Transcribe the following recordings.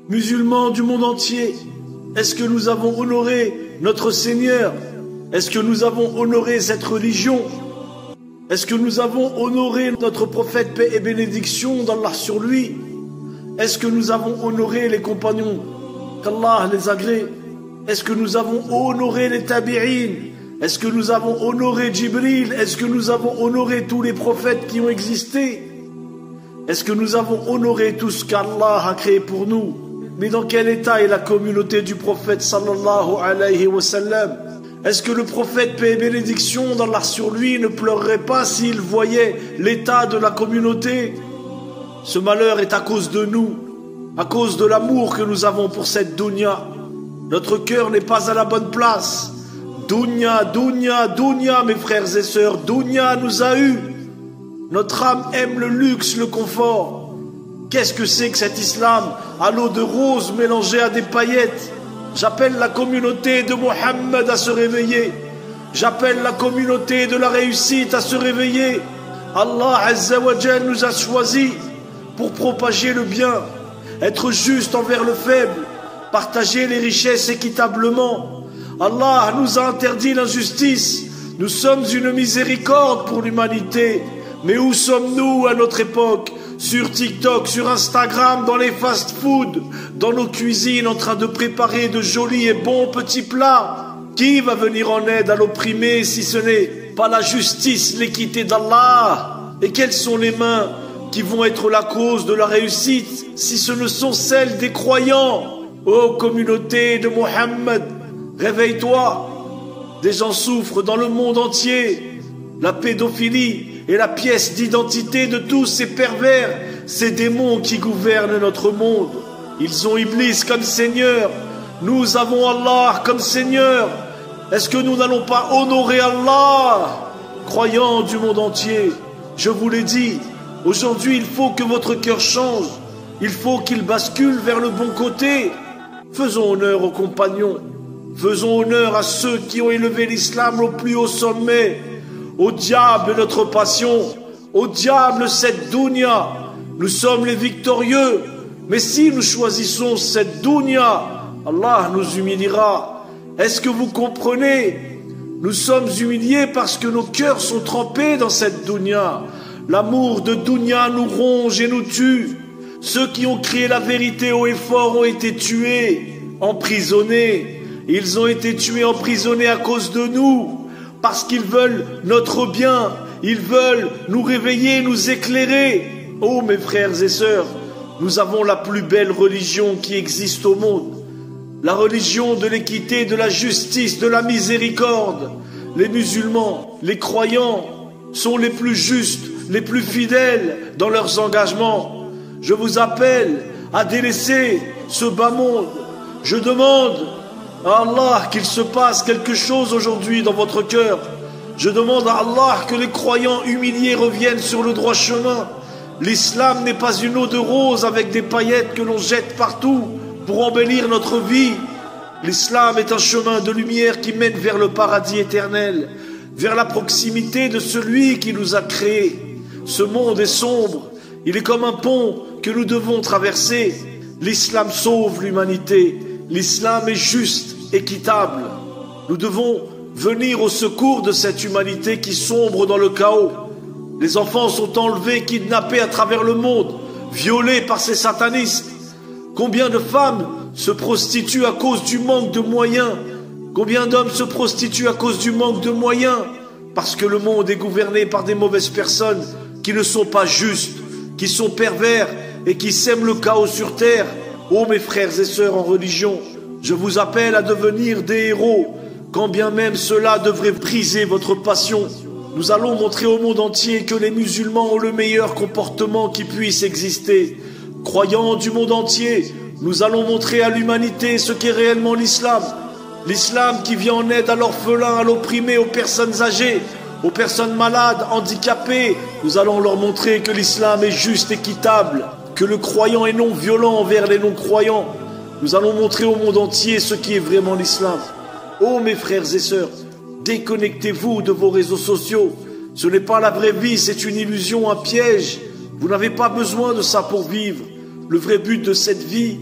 Musulmans du monde entier, est-ce que nous avons honoré notre Seigneur? Est-ce que nous avons honoré cette religion? Est-ce que nous avons honoré notre prophète, paix et bénédiction d'Allah sur lui? Est-ce que nous avons honoré les compagnons, qu'Allah les agrée? Est-ce que nous avons honoré les tabi'in? Est-ce que nous avons honoré Jibril? Est-ce que nous avons honoré tous les prophètes qui ont existé? Est-ce que nous avons honoré tout ce qu'Allah a créé pour nous? Mais dans quel état est la communauté du prophète sallallahu alayhi wa sallam? Est-ce que le prophète, paix et bénédiction d'Allah sur lui, ne pleurerait pas s'il voyait l'état de la communauté? Ce malheur est à cause de nous, à cause de l'amour que nous avons pour cette dunya. Notre cœur n'est pas à la bonne place. Dunya, dunya, dunya, mes frères et sœurs, dunya nous a eu. Notre âme aime le luxe, le confort. Qu'est-ce que c'est que cet islam à l'eau de rose mélangée à des paillettes? J'appelle la communauté de Mohammed à se réveiller. J'appelle la communauté de la réussite à se réveiller. Allah Azza wa Jal nous a choisis pour propager le bien, être juste envers le faible, partager les richesses équitablement. Allah nous a interdit l'injustice. Nous sommes une miséricorde pour l'humanité. Mais où sommes-nous à notre époque? Sur TikTok, sur Instagram, dans les fast-foods, dans nos cuisines en train de préparer de jolis et bons petits plats. Qui va venir en aide à l'opprimé si ce n'est pas la justice, l'équité d'Allah? Et quelles sont les mains qui vont être la cause de la réussite si ce ne sont celles des croyants? Ô communauté de Mohammed, réveille-toi. Des gens souffrent dans le monde entier. La pédophilie est la pièce d'identité de tous ces pervers, ces démons qui gouvernent notre monde. Ils ont Iblis comme Seigneur. Nous avons Allah comme Seigneur. Est-ce que nous n'allons pas honorer Allah? Croyants du monde entier, je vous l'ai dit, aujourd'hui il faut que votre cœur change. Il faut qu'il bascule vers le bon côté. Faisons honneur aux compagnons. Faisons honneur à ceux qui ont élevé l'islam au plus haut sommet. Au diable notre passion, au diable cette dunya. Nous sommes les victorieux, mais si nous choisissons cette dunya, Allah nous humiliera. Est-ce que vous comprenez? Nous sommes humiliés parce que nos cœurs sont trempés dans cette dunya. L'amour de dunya nous ronge et nous tue. Ceux qui ont crié la vérité haut et fort ont été tués, emprisonnés. Ils ont été tués, emprisonnés à cause de nous. Parce qu'ils veulent notre bien, ils veulent nous réveiller, nous éclairer. Oh mes frères et sœurs, nous avons la plus belle religion qui existe au monde. La religion de l'équité, de la justice, de la miséricorde. Les musulmans, les croyants sont les plus justes, les plus fidèles dans leurs engagements. Je vous appelle à délaisser ce bas monde. Je demande à Allah qu'il se passe quelque chose aujourd'hui dans votre cœur. Je demande à Allah que les croyants humiliés reviennent sur le droit chemin. L'islam n'est pas une eau de rose avec des paillettes que l'on jette partout pour embellir notre vie. L'islam est un chemin de lumière qui mène vers le paradis éternel, vers la proximité de celui qui nous a créés. Ce monde est sombre, il est comme un pont que nous devons traverser. L'islam sauve l'humanité. L'islam est juste, équitable. Nous devons venir au secours de cette humanité qui sombre dans le chaos. Les enfants sont enlevés, kidnappés à travers le monde, violés par ces satanistes. Combien de femmes se prostituent à cause du manque de moyens? Combien d'hommes se prostituent à cause du manque de moyens? Parce que le monde est gouverné par des mauvaises personnes qui ne sont pas justes, qui sont pervers et qui sèment le chaos sur terre. Ô mes frères et sœurs en religion, je vous appelle à devenir des héros, quand bien même cela devrait briser votre passion. Nous allons montrer au monde entier que les musulmans ont le meilleur comportement qui puisse exister. Croyants du monde entier, nous allons montrer à l'humanité ce qu'est réellement l'islam. L'islam qui vient en aide à l'orphelin, à l'opprimé, aux personnes âgées, aux personnes malades, handicapées. Nous allons leur montrer que l'islam est juste, équitable, que le croyant est non violent envers les non-croyants. Nous allons montrer au monde entier ce qui est vraiment l'islam. Oh mes frères et sœurs, déconnectez-vous de vos réseaux sociaux. Ce n'est pas la vraie vie, c'est une illusion, un piège. Vous n'avez pas besoin de ça pour vivre. Le vrai but de cette vie,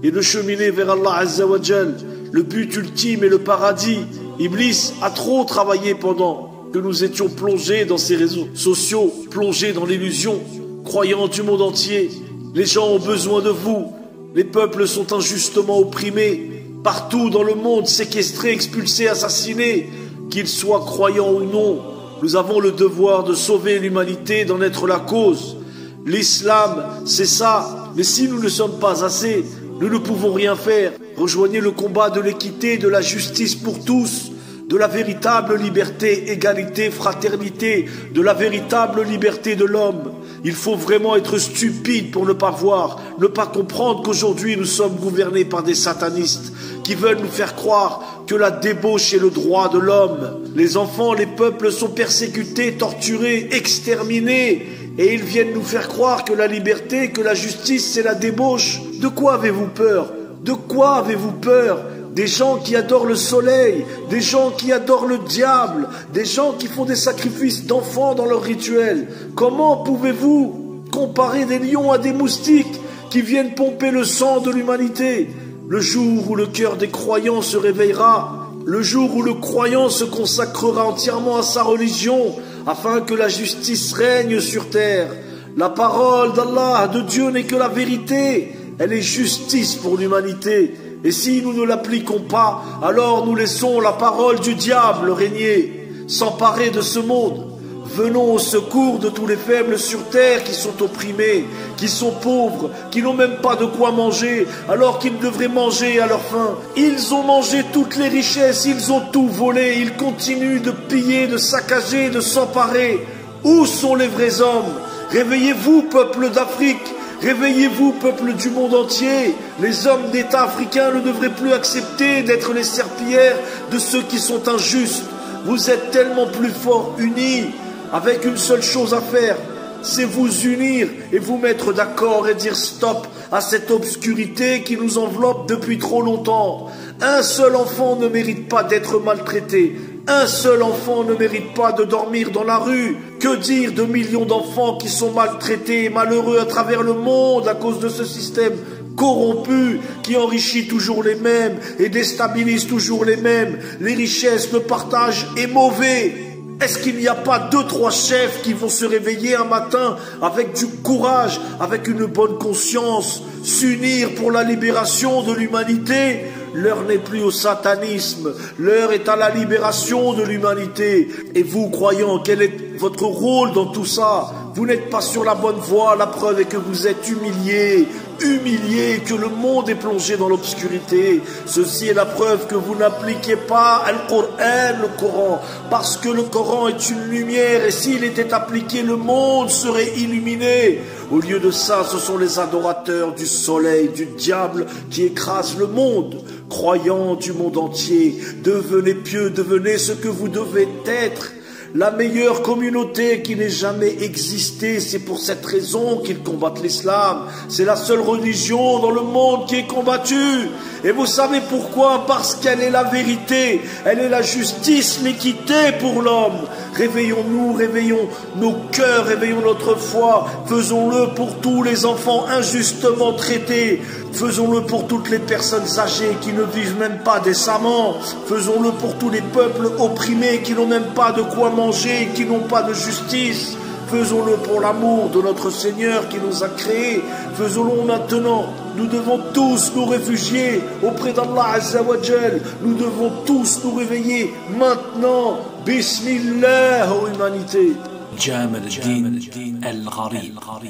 et de cheminer vers Allah Azza wa Jal, le but ultime et le paradis. Iblis a trop travaillé pendant que nous étions plongés dans ces réseaux sociaux, plongés dans l'illusion. Croyants du monde entier, les gens ont besoin de vous. Les peuples sont injustement opprimés, partout dans le monde, séquestrés, expulsés, assassinés. Qu'ils soient croyants ou non, nous avons le devoir de sauver l'humanité, d'en être la cause. L'islam, c'est ça. Mais si nous ne sommes pas assez, nous ne pouvons rien faire. Rejoignez le combat de l'équité, de la justice pour tous, de la véritable liberté, égalité, fraternité, de la véritable liberté de l'homme. Il faut vraiment être stupide pour ne pas voir, ne pas comprendre qu'aujourd'hui nous sommes gouvernés par des satanistes qui veulent nous faire croire que la débauche est le droit de l'homme. Les enfants, les peuples sont persécutés, torturés, exterminés. Et ils viennent nous faire croire que la liberté, que la justice, c'est la débauche. De quoi avez-vous peur? De quoi avez-vous peur? Des gens qui adorent le soleil, des gens qui adorent le diable, des gens qui font des sacrifices d'enfants dans leurs rituels. Comment pouvez-vous comparer des lions à des moustiques qui viennent pomper le sang de l'humanité? Le jour où le cœur des croyants se réveillera, le jour où le croyant se consacrera entièrement à sa religion, afin que la justice règne sur terre. La parole d'Allah, de Dieu, n'est que la vérité. Elle est justice pour l'humanité. Et si nous ne l'appliquons pas, alors nous laissons la parole du diable régner, s'emparer de ce monde. Venons au secours de tous les faibles sur terre qui sont opprimés, qui sont pauvres, qui n'ont même pas de quoi manger, alors qu'ils devraient manger à leur faim. Ils ont mangé toutes les richesses, ils ont tout volé, ils continuent de piller, de saccager, de s'emparer. Où sont les vrais hommes? Réveillez-vous, peuple d'Afrique! Réveillez-vous, peuple du monde entier. Les hommes d'État africains ne devraient plus accepter d'être les serpillères de ceux qui sont injustes. Vous êtes tellement plus forts unis, avec une seule chose à faire, c'est vous unir et vous mettre d'accord et dire stop à cette obscurité qui nous enveloppe depuis trop longtemps. Un seul enfant ne mérite pas d'être maltraité. Un seul enfant ne mérite pas de dormir dans la rue. Que dire de millions d'enfants qui sont maltraités et malheureux à travers le monde à cause de ce système corrompu qui enrichit toujours les mêmes et déstabilise toujours les mêmes. Les richesses, le partage est mauvais. Est-ce qu'il n'y a pas 2-3 chefs qui vont se réveiller un matin avec du courage, avec une bonne conscience, s'unir pour la libération de l'humanité? L'heure n'est plus au satanisme, l'heure est à la libération de l'humanité. Et vous, croyants, quel est votre rôle dans tout ça? Vous n'êtes pas sur la bonne voie, la preuve est que vous êtes humiliés, que le monde est plongé dans l'obscurité. Ceci est la preuve que vous n'appliquez pas le Coran, parce que le Coran est une lumière, et s'il était appliqué, le monde serait illuminé. Au lieu de ça, ce sont les adorateurs du soleil, du diable, qui écrasent le monde. Croyants du monde entier, devenez pieux, devenez ce que vous devez être. La meilleure communauté qui n'ait jamais existé, c'est pour cette raison qu'ils combattent l'islam. C'est la seule religion dans le monde qui est combattue. Et vous savez pourquoi? Parce qu'elle est la vérité, elle est la justice, l'équité pour l'homme. Réveillons-nous, réveillons nos cœurs, réveillons notre foi. Faisons-le pour tous les enfants injustement traités. Faisons-le pour toutes les personnes âgées qui ne vivent même pas décemment. Faisons-le pour tous les peuples opprimés qui n'ont même pas de quoi manger, qui n'ont pas de justice. Faisons-le pour l'amour de notre Seigneur qui nous a créés. Faisons-le maintenant. Nous devons tous nous réfugier auprès d'Allah Azza wa Jal. Nous devons tous nous réveiller maintenant. Bismillah, ô humanité. Jamal al-Din al-Gharib.